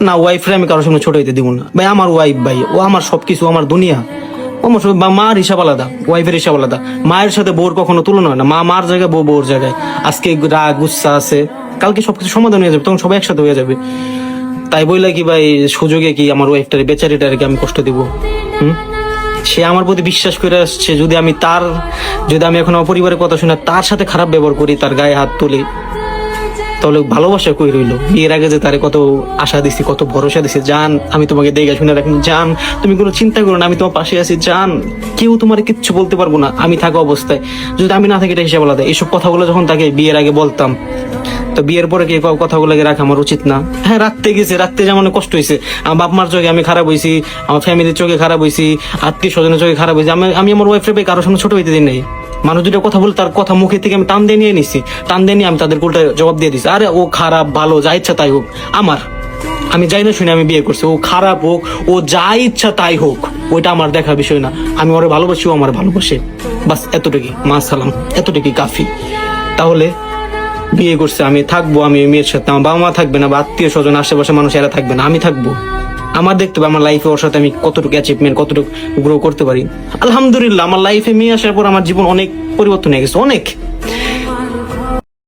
না, ওয়াইফরে আমি কারোর সামনে ছোট হইতে দিব না ভাই। আমার ওয়াইফ ভাই, ও আমার সবকিছু, আমার দুনিয়া। ও আমার মার হিসাব আলাদা, ওয়াইফের হিসাব আলাদা। মায়ের সাথে বউর কখনো তুলনা হয় না। মা মার জায়গায়, বউ বউর জায়গায়। আজকে রাগ গুচ্ছা আছে, কালকে সবকিছু সমাধান হয়ে যাবে, তখন সবাই একসাথে হয়ে যাবে। তাই বইলা কি ভাই সুযোগে কি আমার ওয়াইফটারে, বেচারিটারে আমি কষ্ট দিব? সে আমার প্রতি বিশ্বাস করে আসছে, যদি আমি এখন আমার পরিবারের কথা শুনে তার সাথে খারাপ ব্যবহার করি, তার গায়ে হাত তুলি, তাহলে ভালোবাসা কই রইলো? বিয়ের আগে যে তারে কত আশা দিছি, কত ভরসা দিছি, জান আমি তোমাকে দেখে শুনে রাখি, জান তুমি কোনো চিন্তা করো না, আমি তোমার পাশে আছি, জান কেউ তোমার কিচ্ছু বলতে পারবো না আমি থাকা অবস্থায়, যদি আমি না থাকি এটা হিসাব আলাদা। এইসব কথাগুলো যখন তাকে বিয়ের আগে বলতাম, তো বিয়ের পরে কি কথাগুলোকে রাখা আমার উচিত না? হ্যাঁ, রাখতে যেমন কষ্ট হয়েছে, আমার বাপ মার চোখে আমি খারাপ হয়েছি, আমার ফ্যামিলির চোখে খারাপ হয়েছি, আত্মীয় স্বজনের চোখে খারাপ হয়েছি। আমি আমার ওয়াইফ রে কারোর সামনে ছোট হইতে দিই নাই। মানুষ দুটো কথা বলে তার কথা মুখে থেকে আমি টান দিয়ে নিয়ে নিছি, টান দিয়ে নিয়ে আমি তাদের উল্টা জবাব দিয়ে দিচ্ছি, আরে ও খারাপ ভালো যা ইচ্ছা তাই হোক, আমি যাই না শুনে আমি বিয়ে করছি, ও খারাপ হোক, ও যা ইচ্ছা তাই হোক, ওইটা আমার দেখার বিষয় না। আমি ওরে ভালোবাসি, ও আমার ভালোবাসে, বাস এতটুকুই, মা সালাম, এতটুকুই কাফি। তাহলে বিয়ে করছে, আমি থাকবো, আমি মেয়ের সাথে, আমার বাবা মা থাকবে না, বা আত্মীয় স্বজন আশেপাশে মানুষ এরা থাকবে না, আমি থাকবো। আমার দেখতে হবে আমার লাইফে ওর সাথে আমি কতটুকু অ্যাচিভমেন্ট, কতটুকু গ্রো করতে পারি। আলহামদুলিল্লাহ, আমার লাইফে মেয়ে আসার পর আমার জীবন অনেক পরিবর্তন হয়ে গেছে, অনেক।